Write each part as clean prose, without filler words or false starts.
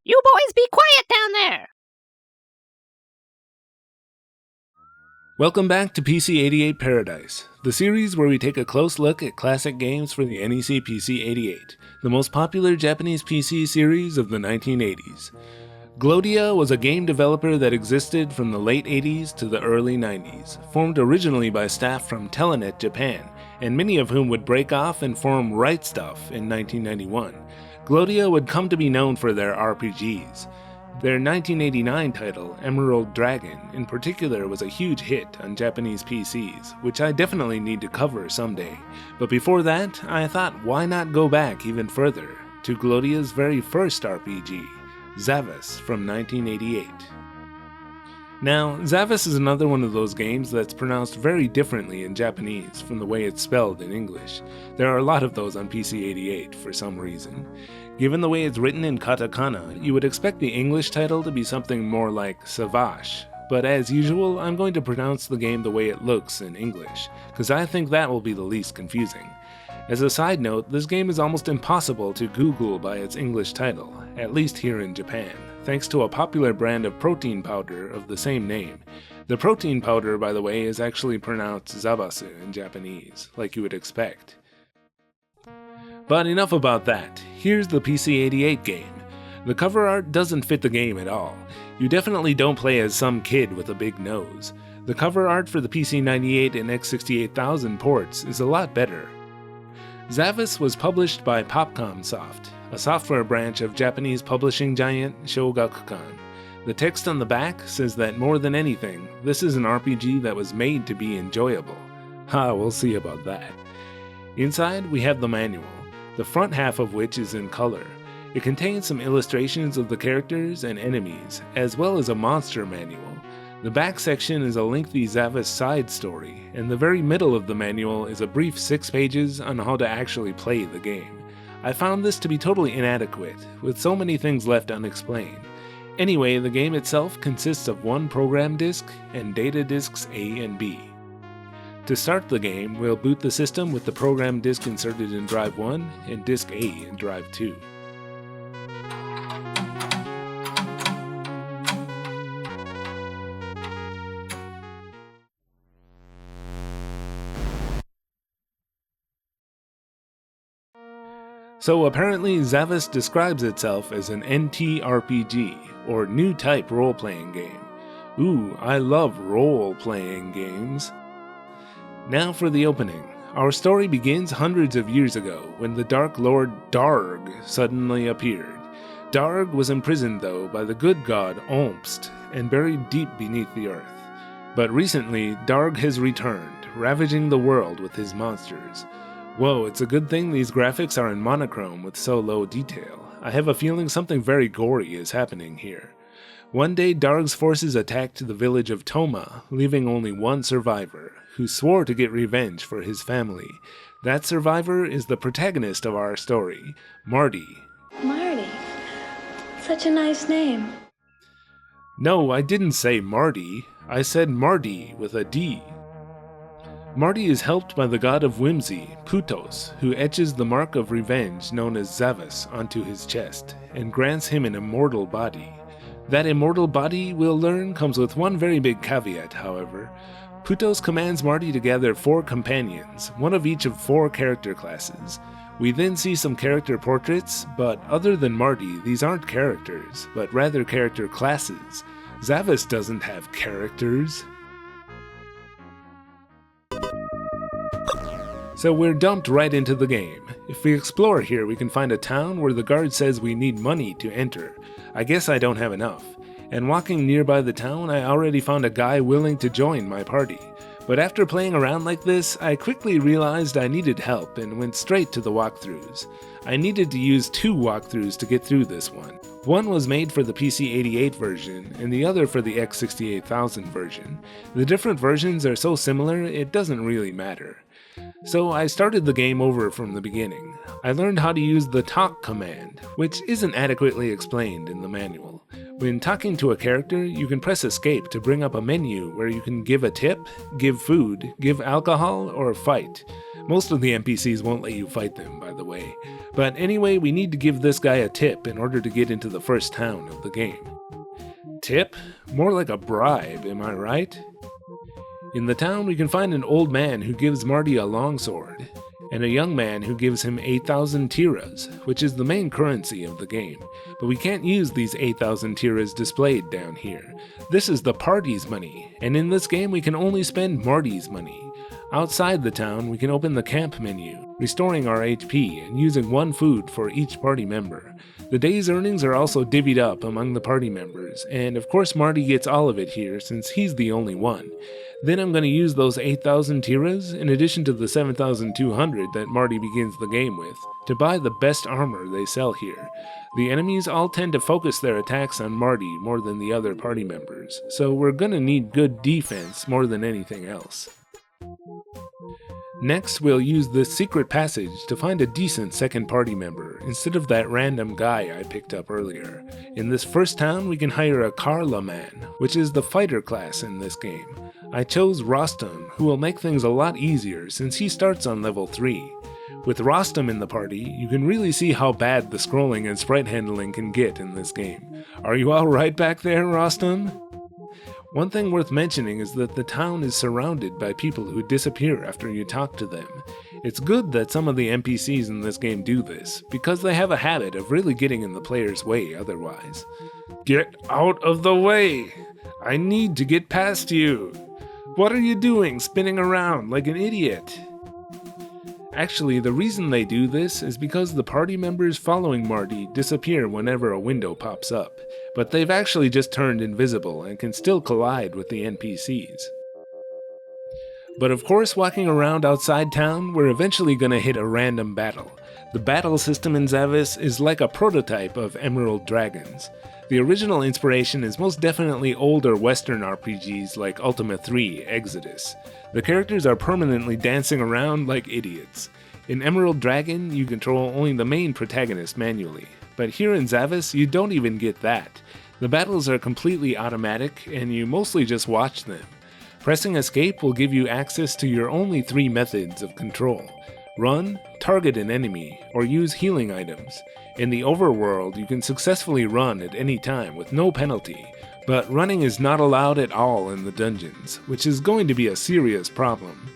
You boys be quiet down there! Welcome back to PC-88 Paradise, the series where we take a close look at classic games for the NEC PC-88, the most popular Japanese PC series of the 1980s. Glodia was a game developer that existed from the late 80s to the early 90s, formed originally by staff from Telenet Japan, and many of whom would break off and form Right Stuff in 1991. Glodia would come to be known for their RPGs. Their 1989 title, Emerald Dragon, in particular was a huge hit on Japanese PCs, which I definitely need to cover someday. But before that, I thought why not go back even further, to Glodia's very first RPG, Zavas from 1988. Now, Zavas is another one of those games that's pronounced very differently in Japanese from the way it's spelled in English. There are a lot of those on PC-88 for some reason. Given the way it's written in katakana, you would expect the English title to be something more like Zavas, but as usual, I'm going to pronounce the game the way it looks in English, because I think that will be the least confusing. As a side note, this game is almost impossible to Google by its English title, at least here in Japan, thanks to a popular brand of protein powder of the same name. The protein powder, by the way, is actually pronounced Zavas in Japanese, like you would expect. But enough about that, here's the PC-88 game. The cover art doesn't fit the game at all. You definitely don't play as some kid with a big nose. The cover art for the PC-98 and X68000 ports is a lot better. Zavas was published by Popcom Soft, a software branch of Japanese publishing giant Shogakukan. The text on the back says that more than anything, this is an RPG that was made to be enjoyable. We'll see about that. Inside, we have the manual, the front half of which is in color. It contains some illustrations of the characters and enemies, as well as a monster manual. The back section is a lengthy Zavas side story, and the very middle of the manual is a brief 6 pages on how to actually play the game. I found this to be totally inadequate, with so many things left unexplained. Anyway, the game itself consists of one program disk and data disks A and B. To start the game, we'll boot the system with the program disk inserted in drive 1 and disk A in drive 2. So apparently Zavas describes itself as an NTRPG, or new type role-playing game. Ooh, I love role-playing games. Now for the opening. Our story begins hundreds of years ago, when the Dark Lord Darg suddenly appeared. Darg was imprisoned though by the good god Olmst, and buried deep beneath the earth. But recently, Darg has returned, ravaging the world with his monsters. Whoa, it's a good thing these graphics are in monochrome with so low detail. I have a feeling something very gory is happening here. One day, Darg's forces attacked the village of Toma, leaving only one survivor, who swore to get revenge for his family. That survivor is the protagonist of our story, Marty. Marty? Such a nice name. No, I didn't say Marty. I said Marty with a D. Marty is helped by the god of whimsy, Putos, who etches the mark of revenge known as Zavas onto his chest, and grants him an immortal body. That immortal body, we'll learn, comes with one very big caveat, however. Putos commands Marty to gather 4 companions, one of each of 4 character classes. We then see some character portraits, but other than Marty, these aren't characters, but rather character classes. Zavas doesn't have characters. So we're dumped right into the game. If we explore here, we can find a town where the guard says we need money to enter. I guess I don't have enough. And walking nearby the town, I already found a guy willing to join my party. But after playing around like this, I quickly realized I needed help and went straight to the walkthroughs. I needed to use 2 walkthroughs to get through this one. One was made for the PC-88 version, and the other for the X68000 version. The different versions are so similar, it doesn't really matter. So I started the game over from the beginning. I learned how to use the talk command, which isn't adequately explained in the manual. When talking to a character, you can press escape to bring up a menu where you can give a tip, give food, give alcohol, or fight. Most of the NPCs won't let you fight them, by the way. But anyway, we need to give this guy a tip in order to get into the first town of the game. Tip? More like a bribe, am I right? In the town, we can find an old man who gives Marty a longsword, and a young man who gives him 8,000 tiras, which is the main currency of the game. But we can't use these 8,000 tiras displayed down here. This is the party's money, and in this game we can only spend Marty's money. Outside the town, we can open the camp menu, restoring our HP and using one food for each party member. The day's earnings are also divvied up among the party members, and of course Marty gets all of it here since he's the only one. Then I'm going to use those 8,000 tiras, in addition to the 7,200 that Marty begins the game with, to buy the best armor they sell here. The enemies all tend to focus their attacks on Marty more than the other party members, so we're going to need good defense more than anything else. Next, we'll use this secret passage to find a decent second party member, instead of that random guy I picked up earlier. In this first town, we can hire a Karla man, which is the fighter class in this game. I chose Rostam, who will make things a lot easier since he starts on level 3. With Rostam in the party, you can really see how bad the scrolling and sprite handling can get in this game. Are you alright back there, Rostam? One thing worth mentioning is that the town is surrounded by people who disappear after you talk to them. It's good that some of the NPCs in this game do this, because they have a habit of really getting in the player's way otherwise. Get out of the way! I need to get past you! What are you doing spinning around like an idiot? Actually, the reason they do this is because the party members following Marty disappear whenever a window pops up, but they've actually just turned invisible and can still collide with the NPCs. But of course, walking around outside town, we're eventually gonna hit a random battle. The battle system in Zavas is like a prototype of Emerald Dragons. The original inspiration is most definitely older Western RPGs like Ultima 3 Exodus. The characters are permanently dancing around like idiots. In Emerald Dragon, you control only the main protagonist manually, but here in Zavas, you don't even get that. The battles are completely automatic, and you mostly just watch them. Pressing escape will give you access to your only 3 methods of control: run, target an enemy, or use healing items. In the overworld, you can successfully run at any time with no penalty, but running is not allowed at all in the dungeons, which is going to be a serious problem.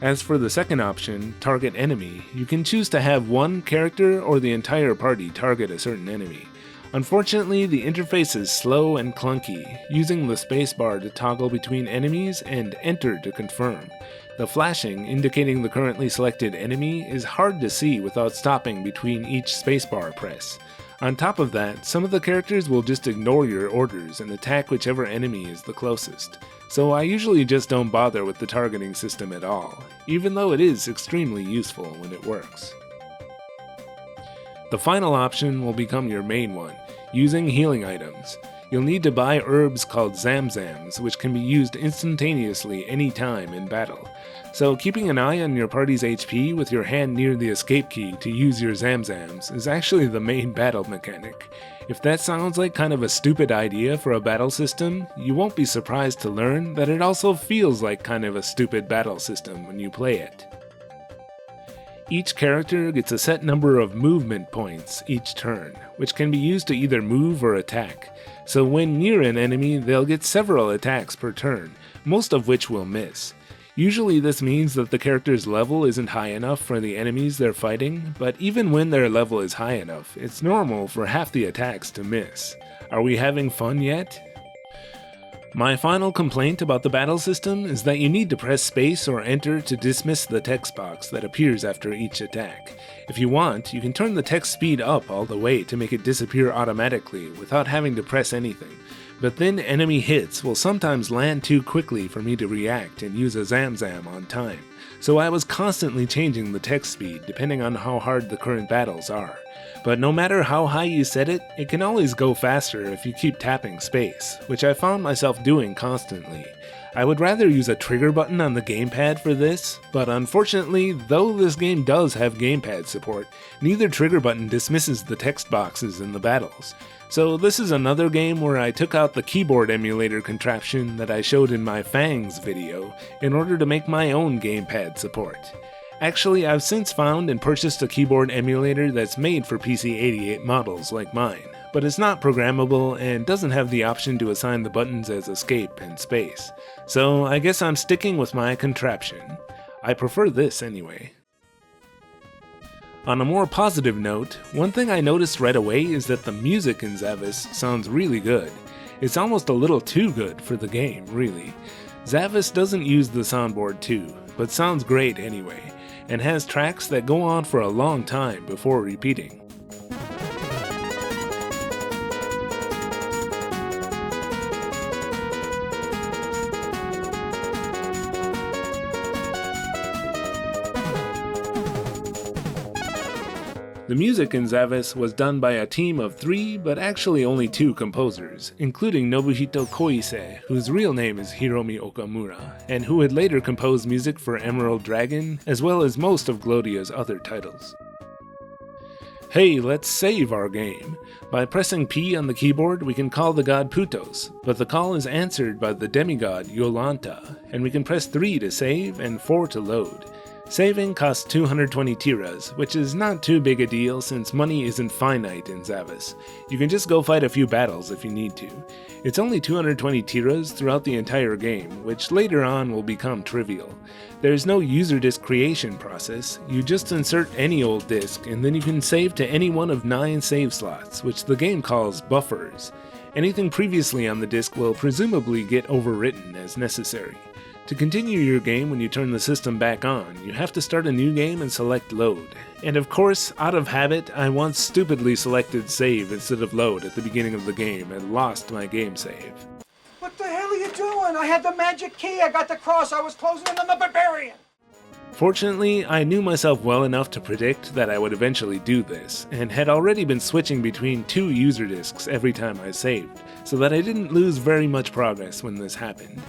As for the second option, target enemy, you can choose to have one character or the entire party target a certain enemy. Unfortunately, the interface is slow and clunky, using the spacebar to toggle between enemies and enter to confirm. The flashing, indicating the currently selected enemy, is hard to see without stopping between each spacebar press. On top of that, some of the characters will just ignore your orders and attack whichever enemy is the closest, so I usually just don't bother with the targeting system at all, even though it is extremely useful when it works. The final option will become your main one, using healing items. You'll need to buy herbs called Zamzams, which can be used instantaneously anytime in battle. So keeping an eye on your party's HP with your hand near the escape key to use your Zamzams is actually the main battle mechanic. If that sounds like kind of a stupid idea for a battle system, you won't be surprised to learn that it also feels like kind of a stupid battle system when you play it. Each character gets a set number of movement points each turn, which can be used to either move or attack. So when near an enemy, they'll get several attacks per turn, most of which will miss. Usually this means that the character's level isn't high enough for the enemies they're fighting, but even when their level is high enough, it's normal for half the attacks to miss. Are we having fun yet? My final complaint about the battle system is that you need to press space or enter to dismiss the text box that appears after each attack. If you want, you can turn the text speed up all the way to make it disappear automatically without having to press anything, but then enemy hits will sometimes land too quickly for me to react and use a Zamzam on time, so I was constantly changing the text speed depending on how hard the current battles are. But no matter how high you set it, it can always go faster if you keep tapping space, which I found myself doing constantly. I would rather use a trigger button on the gamepad for this, but unfortunately, though this game does have gamepad support, neither trigger button dismisses the text boxes in the battles. So this is another game where I took out the keyboard emulator contraption that I showed in my Fangs video in order to make my own gamepad support. Actually, I've since found and purchased a keyboard emulator that's made for PC-88 models like mine, but it's not programmable and doesn't have the option to assign the buttons as escape and space. So I guess I'm sticking with my contraption. I prefer this anyway. On a more positive note, one thing I noticed right away is that the music in Zavas sounds really good. It's almost a little too good for the game, really. Zavas doesn't use the soundboard too, but sounds great anyway, and has tracks that go on for a long time before repeating. The music in Zavas was done by a team of 3, but actually only 2 composers, including Nobuhito Koise, whose real name is Hiromi Okamura, and who would later compose music for Emerald Dragon, as well as most of Glodia's other titles. Hey, let's save our game. By pressing P on the keyboard, we can call the god Putos, but the call is answered by the demigod Yolanta, and we can press 3 to save and 4 to load. Saving costs 220 tiras, which is not too big a deal since money isn't finite in Zavas. You can just go fight a few battles if you need to. It's only 220 tiras throughout the entire game, which later on will become trivial. There's no user disk creation process, you just insert any old disk and then you can save to any one of 9 save slots, which the game calls buffers. Anything previously on the disk will presumably get overwritten as necessary. To continue your game when you turn the system back on, you have to start a new game and select load. And of course, out of habit, I once stupidly selected save instead of load at the beginning of the game and lost my game save. What the hell are you doing? I had the magic key, I got the cross, I was closing in on the barbarian! Fortunately, I knew myself well enough to predict that I would eventually do this, and had already been switching between 2 user disks every time I saved, so that I didn't lose very much progress when this happened.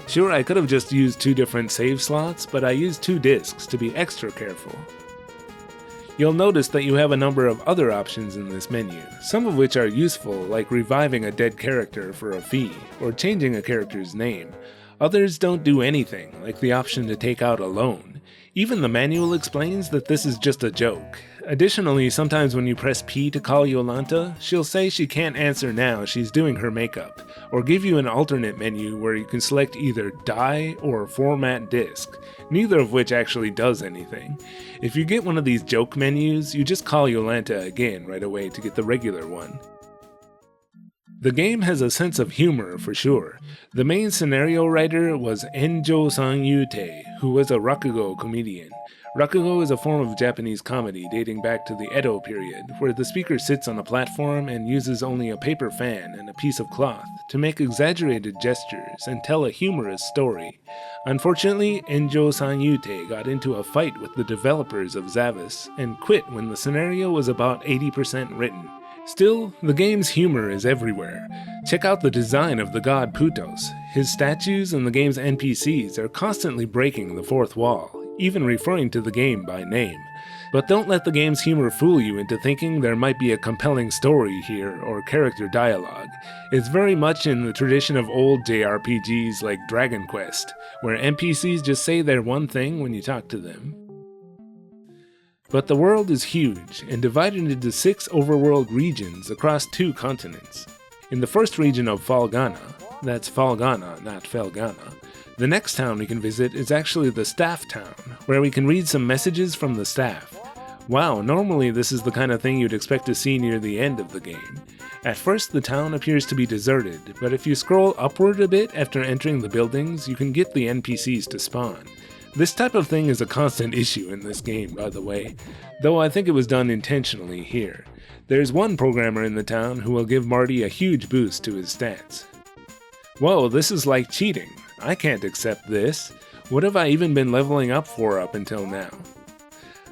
Sure, I could have just used 2 different save slots, but I used 2 disks to be extra careful. You'll notice that you have a number of other options in this menu, some of which are useful, like reviving a dead character for a fee, or changing a character's name. Others don't do anything, like the option to take out a loan. Even the manual explains that this is just a joke. Additionally, sometimes when you press P to call Yolanta, she'll say she can't answer now, she's doing her makeup, or give you an alternate menu where you can select either die or format disk, neither of which actually does anything. If you get one of these joke menus, you just call Yolanta again right away to get the regular one. The game has a sense of humor for sure. The main scenario writer was Enjo Sanyute, who was a rakugo comedian. Rakugo is a form of Japanese comedy dating back to the Edo period, where the speaker sits on a platform and uses only a paper fan and a piece of cloth to make exaggerated gestures and tell a humorous story. Unfortunately, Enjo Sanyute got into a fight with the developers of Zavas and quit when the scenario was about 80% written. Still, the game's humor is everywhere. Check out the design of the god Putos. His statues and the game's NPCs are constantly breaking the fourth wall, even referring to the game by name. But don't let the game's humor fool you into thinking there might be a compelling story here or character dialogue. It's very much in the tradition of old JRPGs like Dragon Quest, where NPCs just say their one thing when you talk to them. But the world is huge and divided into 6 overworld regions across 2 continents. In the first region of Falgana, that's Falgana, not Felgana, the next town we can visit is actually the staff town, where we can read some messages from the staff. Wow, normally this is the kind of thing you'd expect to see near the end of the game. At first the town appears to be deserted, but if you scroll upward a bit after entering the buildings, you can get the NPCs to spawn. This type of thing is a constant issue in this game, by the way, though I think it was done intentionally here. There's one programmer in the town who will give Marty a huge boost to his stats. Whoa, this is like cheating. I can't accept this. What have I even been leveling up for up until now?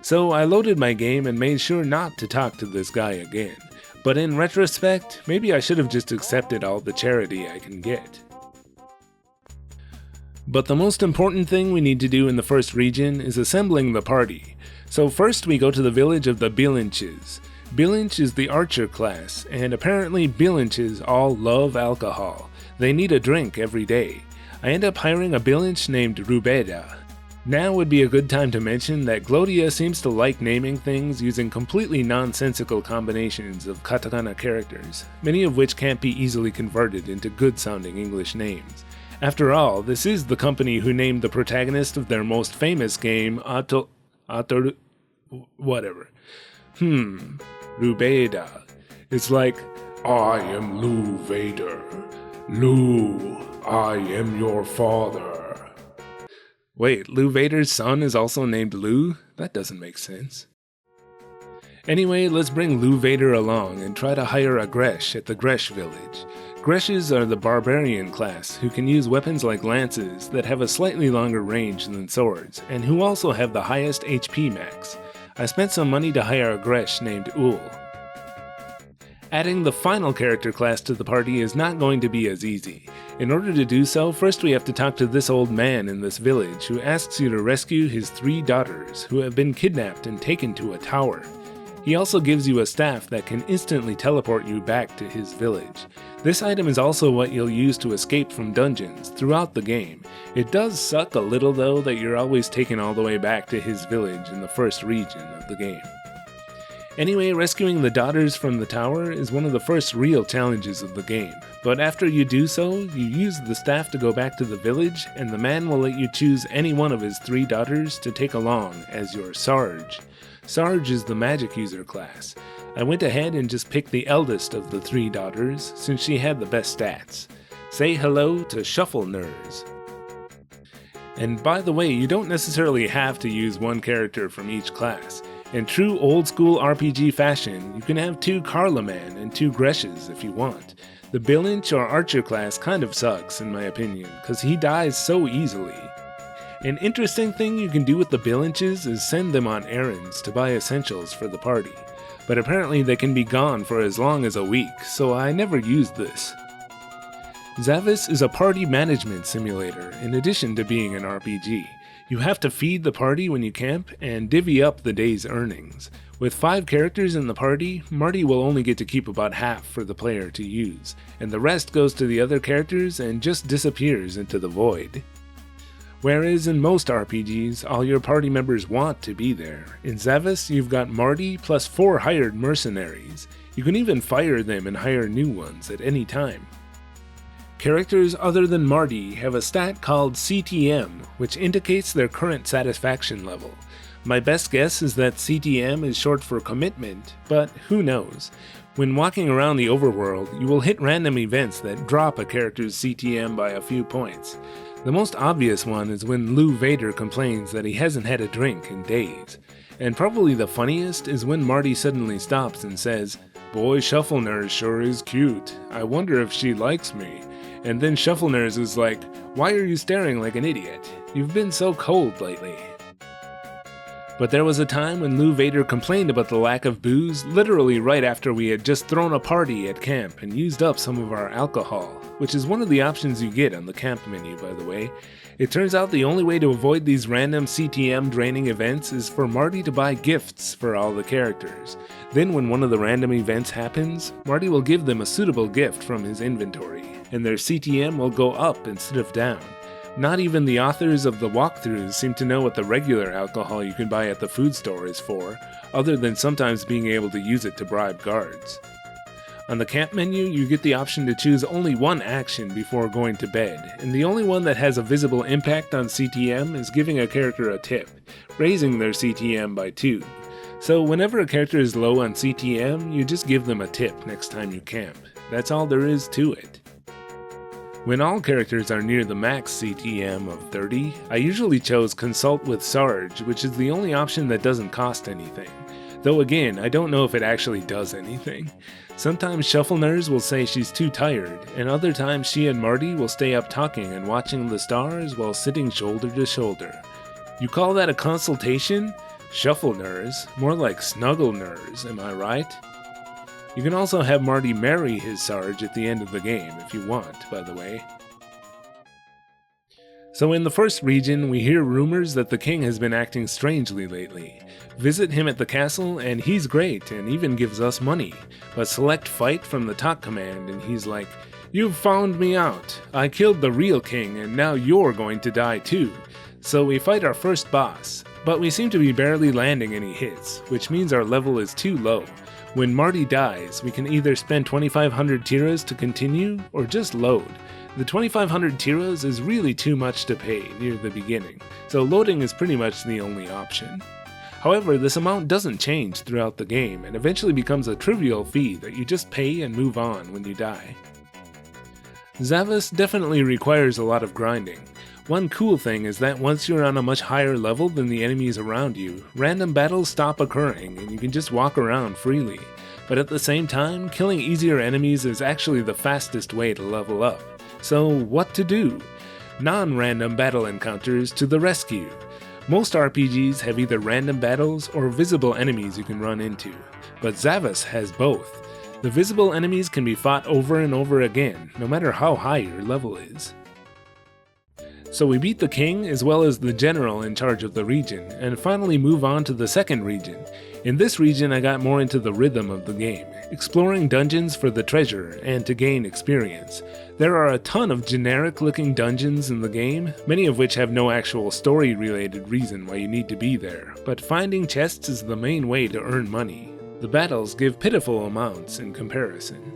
So I loaded my game and made sure not to talk to this guy again. But in retrospect, maybe I should have just accepted all the charity I can get. But the most important thing we need to do in the first region is assembling the party. So first we go to the village of the Bilinches. Bilinch is the archer class, and apparently Bilinches all love alcohol. They need a drink every day. I end up hiring a Bilinch named Rubeda. Now would be a good time to mention that Glodia seems to like naming things using completely nonsensical combinations of katakana characters, many of which can't be easily converted into good-sounding English names. After all, this is the company who named the protagonist of their most famous game, Rubeda. It's like, I am Lou Vader. Lou, I am your father. Wait, Lou Vader's son is also named Lou? That doesn't make sense. Anyway, let's bring Lou Vader along and try to hire a Gresh at the Gresh village. Greshes are the barbarian class who can use weapons like lances that have a slightly longer range than swords, and who also have the highest HP max. I spent some money to hire a Gresh named Ul. Adding the final character class to the party is not going to be as easy. In order to do so, first we have to talk to this old man in this village who asks you to rescue his 3 daughters who have been kidnapped and taken to a tower. He also gives you a staff that can instantly teleport you back to his village. This item is also what you'll use to escape from dungeons throughout the game. It does suck a little though that you're always taken all the way back to his village in the first region of the game. Anyway, rescuing the daughters from the tower is one of the first real challenges of the game, but after you do so, you use the staff to go back to the village, and the man will let you choose any one of his 3 daughters to take along as your Sarge. Sarge is the magic user class. I went ahead and just picked the eldest of the 3 daughters, since she had the best stats. Say hello to Shuffle Nurs. And by the way, you don't necessarily have to use one character from each class. In true old-school RPG fashion, you can have 2 Carlaman and 2 Greshes if you want. The Billinch or Archer class kind of sucks, in my opinion, because he dies so easily. An interesting thing you can do with the Billinches is send them on errands to buy essentials for the party, but apparently they can be gone for as long as a week, so I never used this. Zavas is a party management simulator, in addition to being an RPG. You have to feed the party when you camp and divvy up the day's earnings. With 5 characters in the party, Marty will only get to keep about half for the player to use, and the rest goes to the other characters and just disappears into the void. Whereas in most RPGs, all your party members want to be there. In Zavas, you've got Marty plus 4 hired mercenaries. You can even fire them and hire new ones at any time. Characters other than Marty have a stat called CTM, which indicates their current satisfaction level. My best guess is that CTM is short for commitment, but who knows. When walking around the overworld, you will hit random events that drop a character's CTM by a few points. The most obvious one is when Lou Vader complains that he hasn't had a drink in days. And probably the funniest is when Marty suddenly stops and says, "Boy, Shuffleners sure is cute. I wonder if she likes me." And then Shuffleners is like, "Why are you staring like an idiot? You've been so cold lately." But there was a time when Lou Vader complained about the lack of booze literally right after we had just thrown a party at camp and used up some of our alcohol, which is one of the options you get on the camp menu, by the way. It turns out the only way to avoid these random CTM draining events is for Marty to buy gifts for all the characters. Then when one of the random events happens, Marty will give them a suitable gift from his inventory, and their CTM will go up instead of down. Not even the authors of the walkthroughs seem to know what the regular alcohol you can buy at the food store is for, other than sometimes being able to use it to bribe guards. On the camp menu, you get the option to choose only one action before going to bed, and the only one that has a visible impact on CTM is giving a character a tip, raising their CTM by 2. So whenever a character is low on CTM, you just give them a tip next time you camp. That's all there is to it. When all characters are near the max CTM of 30, I usually chose Consult with Sarge, which is the only option that doesn't cost anything. Though again, I don't know if it actually does anything. Sometimes Shuffleners will say she's too tired, and other times she and Marty will stay up talking and watching the stars while sitting shoulder to shoulder. You call that a consultation? Shuffleners, more like Snuggle-ners, am I right? You can also have Marty marry his Sarge at the end of the game, if you want, by the way. So in the first region, we hear rumors that the king has been acting strangely lately. Visit him at the castle, and he's great, and even gives us money. But select fight from the talk command, and he's like, "You've found me out. I killed the real king, and now you're going to die too. So we fight our first boss, but we seem to be barely landing any hits, which means our level is too low. When Marty dies, we can either spend 2500 tiras to continue, or just load. The 2500 tiras is really too much to pay near the beginning, so loading is pretty much the only option. However, this amount doesn't change throughout the game and eventually becomes a trivial fee that you just pay and move on when you die. Zavas definitely requires a lot of grinding. One cool thing is that once you're on a much higher level than the enemies around you, random battles stop occurring and you can just walk around freely. But at the same time, killing easier enemies is actually the fastest way to level up. So what to do? Non-random battle encounters to the rescue. Most RPGs have either random battles or visible enemies you can run into, but Zavas has both. The visible enemies can be fought over and over again, no matter how high your level is. So we beat the king as well as the general in charge of the region, and finally move on to the second region. In this region I got more into the rhythm of the game, exploring dungeons for the treasure and to gain experience. There are a ton of generic looking dungeons in the game, many of which have no actual story related reason why you need to be there, but finding chests is the main way to earn money. The battles give pitiful amounts in comparison.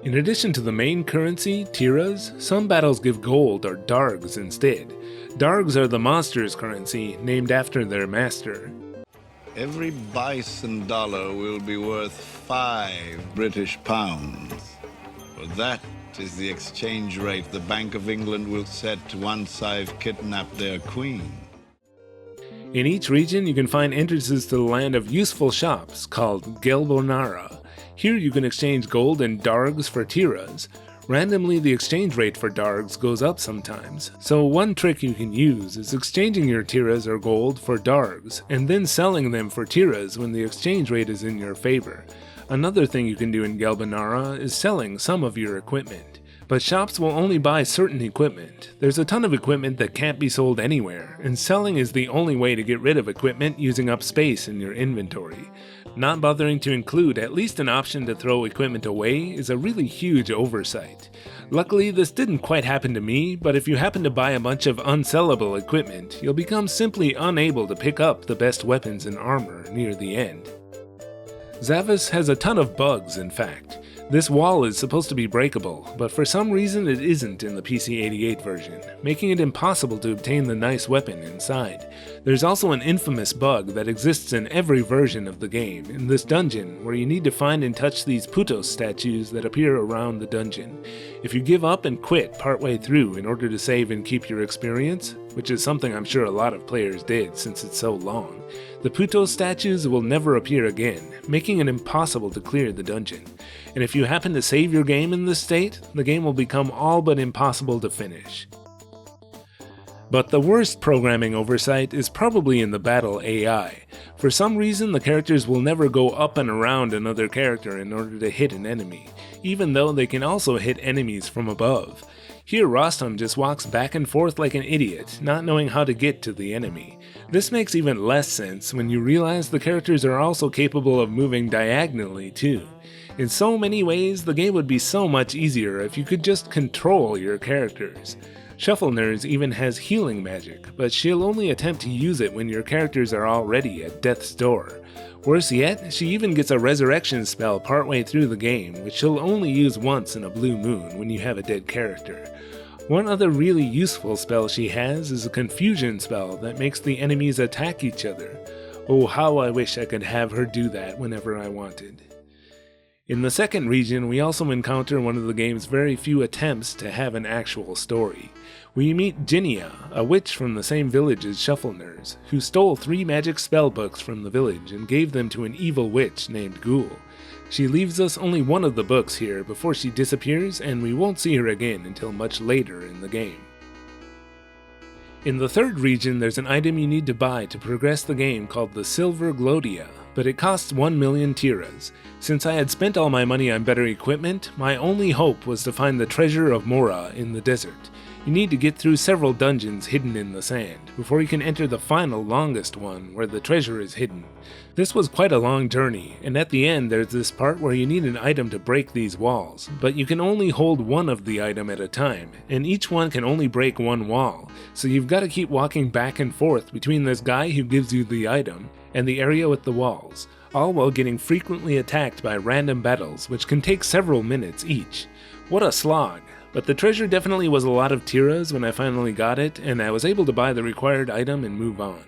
In addition to the main currency, tiras, some battles give gold or dargs instead. Dargs are the monster's currency, named after their master. Every bison dollar will be worth 5 British pounds. For that is the exchange rate the Bank of England will set once I've kidnapped their queen. In each region you can find entrances to the land of useful shops called Gelbonara. Here you can exchange gold and dargs for tiras. Randomly the exchange rate for dargs goes up sometimes, so one trick you can use is exchanging your tiras or gold for dargs, and then selling them for tiras when the exchange rate is in your favor. Another thing you can do in Gelbonara is selling some of your equipment. But shops will only buy certain equipment. There's a ton of equipment that can't be sold anywhere, and selling is the only way to get rid of equipment using up space in your inventory. Not bothering to include at least an option to throw equipment away is a really huge oversight. Luckily, this didn't quite happen to me, but if you happen to buy a bunch of unsellable equipment, you'll become simply unable to pick up the best weapons and armor near the end. Zavas has a ton of bugs, in fact. This wall is supposed to be breakable, but for some reason it isn't in the PC-88 version, making it impossible to obtain the nice weapon inside. There's also an infamous bug that exists in every version of the game, in this dungeon, where you need to find and touch these Putos statues that appear around the dungeon. If you give up and quit partway through in order to save and keep your experience, which is something I'm sure a lot of players did since it's so long, the Putos statues will never appear again, making it impossible to clear the dungeon. And if you happen to save your game in this state, the game will become all but impossible to finish. But the worst programming oversight is probably in the battle AI. For some reason, the characters will never go up and around another character in order to hit an enemy, even though they can also hit enemies from above. Here Rostam just walks back and forth like an idiot, not knowing how to get to the enemy. This makes even less sense when you realize the characters are also capable of moving diagonally too. In so many ways, the game would be so much easier if you could just control your characters. Shuffleners even has healing magic, but she'll only attempt to use it when your characters are already at death's door. Worse yet, she even gets a resurrection spell partway through the game, which she'll only use once in a blue moon when you have a dead character. One other really useful spell she has is a confusion spell that makes the enemies attack each other. Oh, how I wish I could have her do that whenever I wanted. In the second region, we also encounter one of the game's very few attempts to have an actual story. We meet Jinia, a witch from the same village as Shuffleners, who stole 3 magic spellbooks from the village and gave them to an evil witch named Ghoul. She leaves us only one of the books here before she disappears, and we won't see her again until much later in the game. In the third region, there's an item you need to buy to progress the game called the Silver Glodia, but it costs 1 million tiras. Since I had spent all my money on better equipment, my only hope was to find the treasure of Mora in the desert. You need to get through several dungeons hidden in the sand, before you can enter the final longest one, where the treasure is hidden. This was quite a long journey, and at the end there's this part where you need an item to break these walls, but you can only hold one of the item at a time, and each one can only break one wall, so you've got to keep walking back and forth between this guy who gives you the item, and the area with the walls, all while getting frequently attacked by random battles, which can take several minutes each. What a slog! But the treasure definitely was a lot of tiras when I finally got it, and I was able to buy the required item and move on.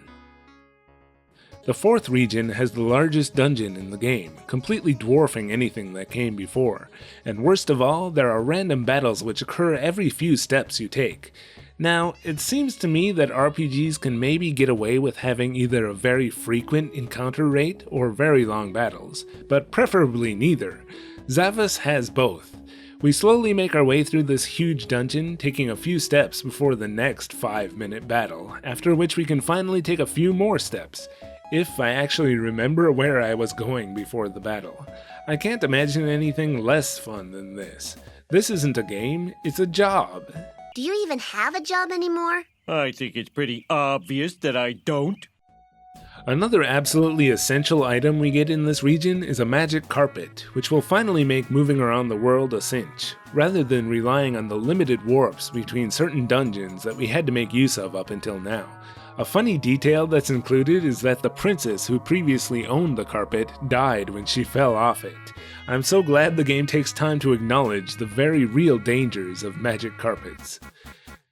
The fourth region has the largest dungeon in the game, completely dwarfing anything that came before, and worst of all, there are random battles which occur every few steps you take. Now, it seems to me that RPGs can maybe get away with having either a very frequent encounter rate or very long battles, but preferably neither. Zavas has both. We slowly make our way through this huge dungeon, taking a few steps before the next 5-minute battle, after which we can finally take a few more steps, if I actually remember where I was going before the battle. I can't imagine anything less fun than this. This isn't a game, it's a job. Do you even have a job anymore? I think it's pretty obvious that I don't. Another absolutely essential item we get in this region is a magic carpet, which will finally make moving around the world a cinch, rather than relying on the limited warps between certain dungeons that we had to make use of up until now. A funny detail that's included is that the princess who previously owned the carpet died when she fell off it. I'm so glad the game takes time to acknowledge the very real dangers of magic carpets.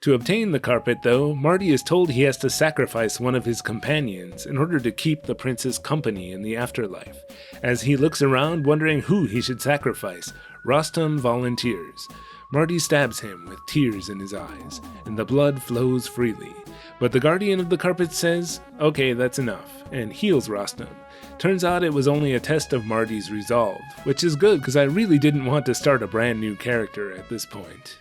To obtain the carpet, though, Marty is told he has to sacrifice one of his companions in order to keep the princess company in the afterlife. As he looks around wondering who he should sacrifice, Rostam volunteers. Marty stabs him with tears in his eyes, and the blood flows freely. But the guardian of the carpet says, "Okay, that's enough," and heals Rostam. Turns out it was only a test of Marty's resolve, which is good because I really didn't want to start a brand new character at this point.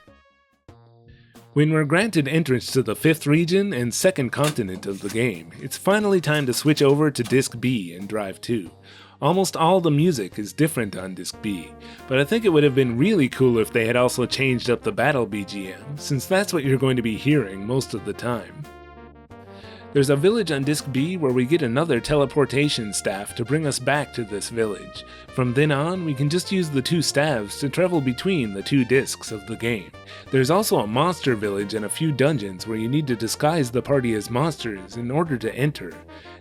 When we're granted entrance to the 5th region and 2nd continent of the game, it's finally time to switch over to Disc B and Drive 2. Almost all the music is different on Disc B, but I think it would have been really cool if they had also changed up the battle BGM, since that's what you're going to be hearing most of the time. There's a village on Disc B where we get another teleportation staff to bring us back to this village. From then on, we can just use the 2 staves to travel between the 2 discs of the game. There's also a monster village and a few dungeons where you need to disguise the party as monsters in order to enter.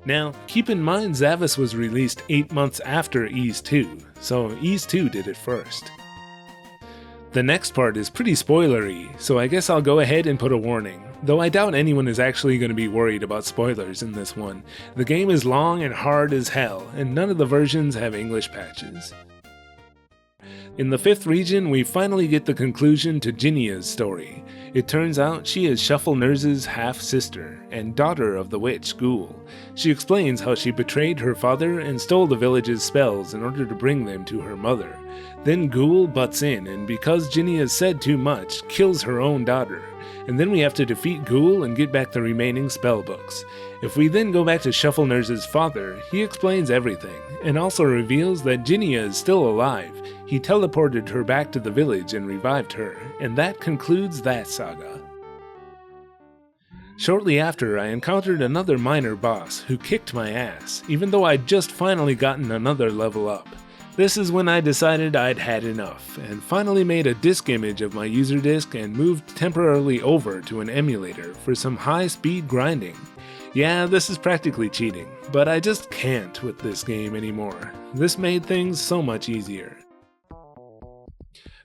Now, keep in mind Zavas was released 8 months after Ys 2, so Ys 2 did it first. The next part is pretty spoilery, so I guess I'll go ahead and put a warning, though I doubt anyone is actually going to be worried about spoilers in this one. The game is long and hard as hell, and none of the versions have English patches. In the 5th region, we finally get the conclusion to Ginnia's story. It turns out she is Shuffle-Ner's half-sister, and daughter of the witch Ghoul. She explains how she betrayed her father and stole the village's spells in order to bring them to her mother. Then Ghoul butts in, and because Ginny has said too much, kills her own daughter. And then we have to defeat Ghoul and get back the remaining spellbooks. If we then go back to Shuffle-Ner's father, he explains everything, and also reveals that Ginny is still alive. He teleported her back to the village and revived her, and that concludes that saga. Shortly after, I encountered another minor boss who kicked my ass, even though I'd just finally gotten another level up. This is when I decided I'd had enough, and finally made a disk image of my user disk and moved temporarily over to an emulator for some high-speed grinding. Yeah, this is practically cheating, but I just can't with this game anymore. This made things so much easier.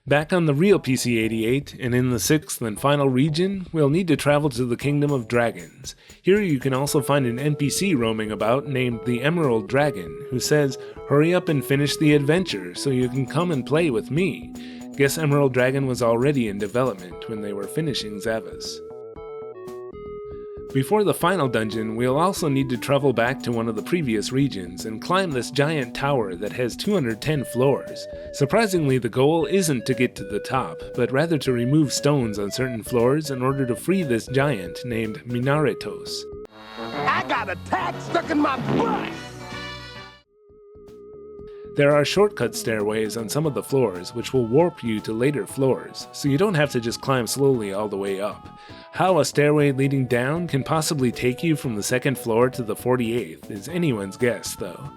Back on the real PC-88, and in the 6th and final region, we'll need to travel to the Kingdom of Dragons. Here you can also find an NPC roaming about named the Emerald Dragon, who says, "Hurry up and finish the adventure so you can come and play with me." Guess Emerald Dragon was already in development when they were finishing Zavas. Before the final dungeon, we'll also need to travel back to one of the previous regions and climb this giant tower that has 210 floors. Surprisingly, the goal isn't to get to the top, but rather to remove stones on certain floors in order to free this giant named Minaretos. I got a tag stuck in my butt! There are shortcut stairways on some of the floors which will warp you to later floors, so you don't have to just climb slowly all the way up. How a stairway leading down can possibly take you from the second floor to the 48th is anyone's guess though.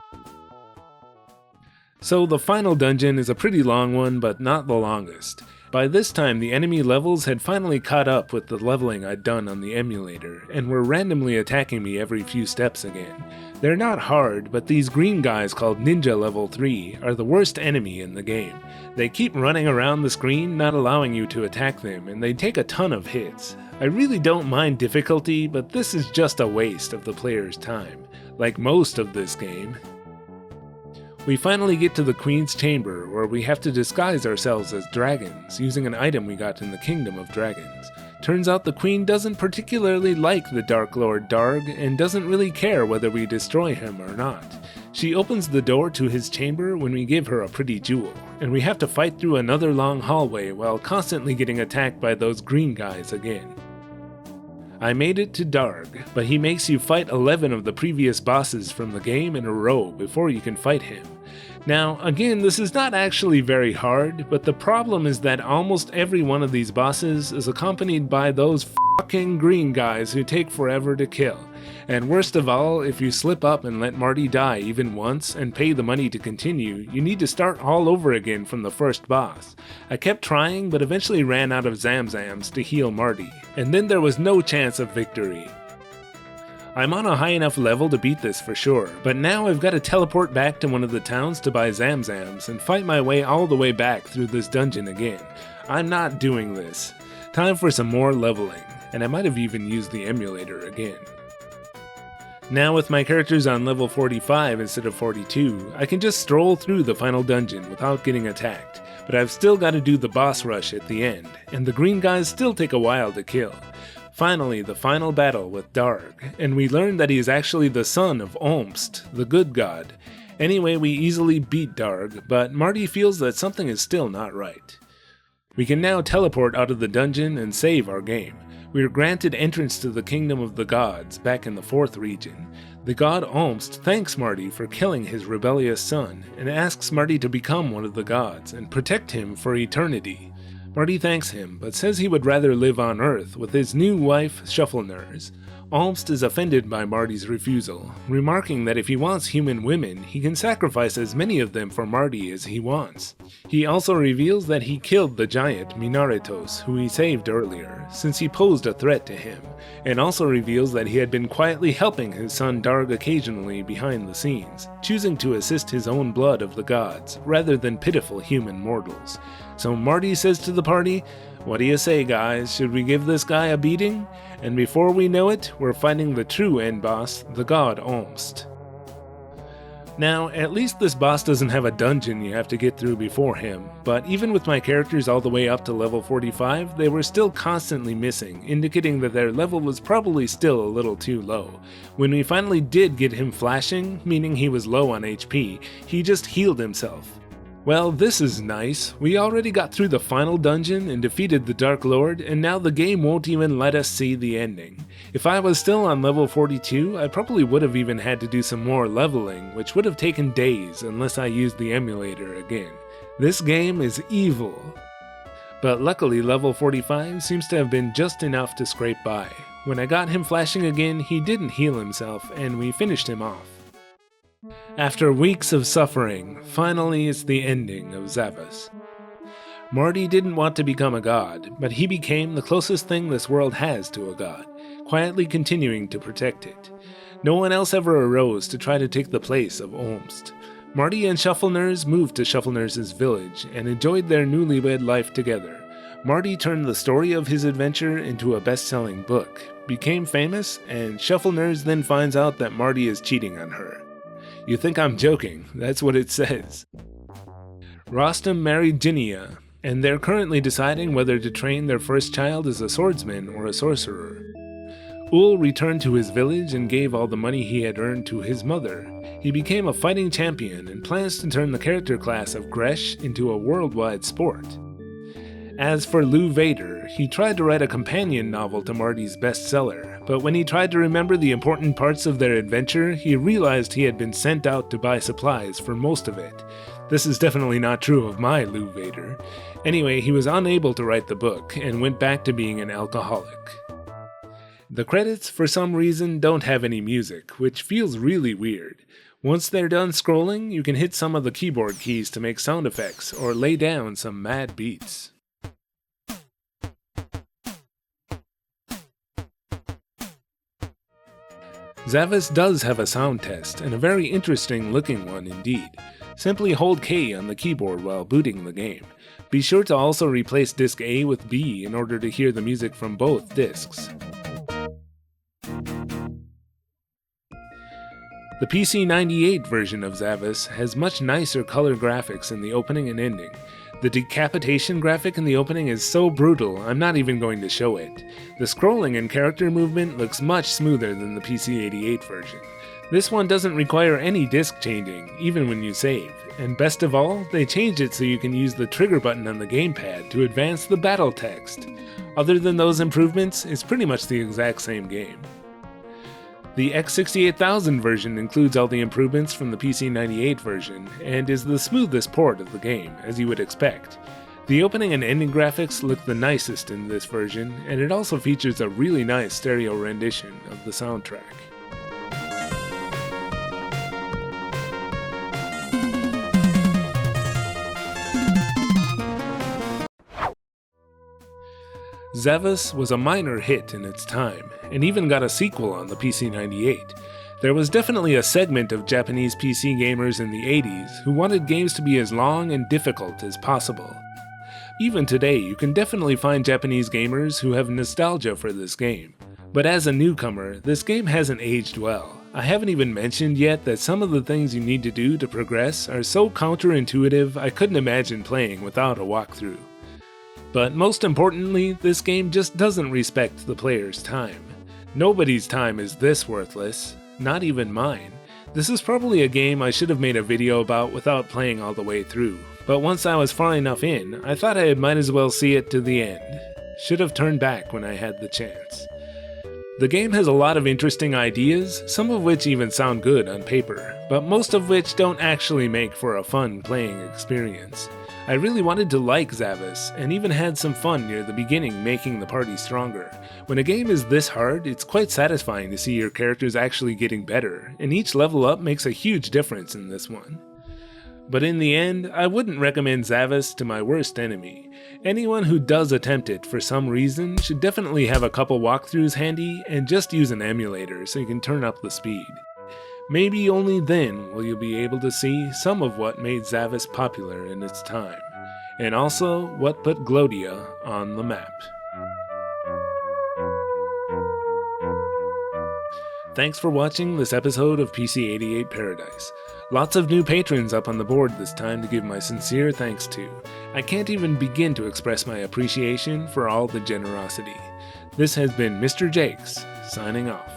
So the final dungeon is a pretty long one, but not the longest. By this time the enemy levels had finally caught up with the leveling I'd done on the emulator, and were randomly attacking me every few steps again. They're not hard, but these green guys called Ninja Level 3 are the worst enemy in the game. They keep running around the screen, not allowing you to attack them, and they take a ton of hits. I really don't mind difficulty, but this is just a waste of the player's time, like most of this game. We finally get to the Queen's Chamber, where we have to disguise ourselves as dragons, using an item we got in the Kingdom of Dragons. Turns out the Queen doesn't particularly like the Dark Lord Darg, and doesn't really care whether we destroy him or not. She opens the door to his chamber when we give her a pretty jewel, and we have to fight through another long hallway while constantly getting attacked by those green guys again. I made it to Darg, but he makes you fight 11 of the previous bosses from the game in a row before you can fight him. Now, again, this is not actually very hard, but the problem is that almost every one of these bosses is accompanied by those fucking green guys who take forever to kill. And worst of all, if you slip up and let Marty die even once and pay the money to continue, you need to start all over again from the first boss. I kept trying, but eventually ran out of Zamzams to heal Marty, and then there was no chance of victory. I'm on a high enough level to beat this for sure, but now I've got to teleport back to one of the towns to buy Zamzams and fight my way all the way back through this dungeon again. I'm not doing this. Time for some more leveling, and I might have even used the emulator again. Now with my characters on level 45 instead of 42, I can just stroll through the final dungeon without getting attacked, but I've still got to do the boss rush at the end, and the green guys still take a while to kill. Finally, the final battle with Darg, and we learn that he is actually the son of Olmst, the good god. Anyway, we easily beat Darg, but Marty feels that something is still not right. We can now teleport out of the dungeon and save our game. We are granted entrance to the Kingdom of the Gods, back in the 4th region. The god Olmst thanks Marty for killing his rebellious son, and asks Marty to become one of the gods, and protect him for eternity. Marty thanks him, but says he would rather live on Earth with his new wife, Shuffleners. Olmst is offended by Marty's refusal, remarking that if he wants human women, he can sacrifice as many of them for Marty as he wants. He also reveals that he killed the giant Minaritos, who he saved earlier, since he posed a threat to him, and also reveals that he had been quietly helping his son Darg occasionally behind the scenes, choosing to assist his own blood of the gods, rather than pitiful human mortals. So Marty says to the party, "What do you say, guys? Should we give this guy a beating?" And before we know it, we're fighting the true end boss, the god Olmst. Now, at least this boss doesn't have a dungeon you have to get through before him, but even with my characters all the way up to level 45, they were still constantly missing, indicating that their level was probably still a little too low. When we finally did get him flashing, meaning he was low on HP, he just healed himself. Well, this is nice. We already got through the final dungeon and defeated the Dark Lord, and now the game won't even let us see the ending. If I was still on level 42, I probably would have even had to do some more leveling, which would have taken days unless I used the emulator again. This game is evil. But luckily level 45 seems to have been just enough to scrape by. When I got him flashing again, he didn't heal himself, and we finished him off. After weeks of suffering, finally it's the ending of Zavas. Marty didn't want to become a god, but he became the closest thing this world has to a god, quietly continuing to protect it. No one else ever arose to try to take the place of Olmst. Marty and Shuffleners moved to Shuffleners' village and enjoyed their newlywed life together. Marty turned the story of his adventure into a best-selling book, became famous, and Shuffleners then finds out that Marty is cheating on her. You think I'm joking, that's what it says. Rostam married Jinia, and they're currently deciding whether to train their first child as a swordsman or a sorcerer. Ul returned to his village and gave all the money he had earned to his mother. He became a fighting champion and plans to turn the character class of Gresh into a worldwide sport. As for Lou Vader, he tried to write a companion novel to Marty's bestseller, but when he tried to remember the important parts of their adventure, he realized he had been sent out to buy supplies for most of it. This is definitely not true of my Lou Vader. Anyway, he was unable to write the book, and went back to being an alcoholic. The credits, for some reason, don't have any music, which feels really weird. Once they're done scrolling, you can hit some of the keyboard keys to make sound effects, or lay down some mad beats. Zavas does have a sound test, and a very interesting looking one indeed. Simply hold K on the keyboard while booting the game. Be sure to also replace disc A with B in order to hear the music from both discs. The PC-98 version of Zavas has much nicer color graphics in the opening and ending. The decapitation graphic in the opening is so brutal, I'm not even going to show it. The scrolling and character movement looks much smoother than the PC-88 version. This one doesn't require any disc changing, even when you save. And best of all, they changed it so you can use the trigger button on the gamepad to advance the battle text. Other than those improvements, it's pretty much the exact same game. The X68000 version includes all the improvements from the PC-98 version, and is the smoothest port of the game, as you would expect. The opening and ending graphics look the nicest in this version, and it also features a really nice stereo rendition of the soundtrack. Zavas was a minor hit in its time, and even got a sequel on the PC-98. There was definitely a segment of Japanese PC gamers in the 80s who wanted games to be as long and difficult as possible. Even today, you can definitely find Japanese gamers who have nostalgia for this game. But as a newcomer, this game hasn't aged well. I haven't even mentioned yet that some of the things you need to do to progress are so counterintuitive I couldn't imagine playing without a walkthrough. But most importantly, this game just doesn't respect the player's time. Nobody's time is this worthless, not even mine. This is probably a game I should have made a video about without playing all the way through, but once I was far enough in, I thought I might as well see it to the end. Should have turned back when I had the chance. The game has a lot of interesting ideas, some of which even sound good on paper, but most of which don't actually make for a fun playing experience. I really wanted to like Zavas, and even had some fun near the beginning making the party stronger. When a game is this hard, it's quite satisfying to see your characters actually getting better, and each level up makes a huge difference in this one. But in the end, I wouldn't recommend Zavas to my worst enemy. Anyone who does attempt it for some reason should definitely have a couple walkthroughs handy and just use an emulator so you can turn up the speed. Maybe only then will you be able to see some of what made Zavas popular in its time, and also what put Glodia on the map. Thanks for watching this episode of PC-88 Paradise. Lots of new patrons up on the board this time to give my sincere thanks to. I can't even begin to express my appreciation for all the generosity. This has been Mr. Jakes, signing off.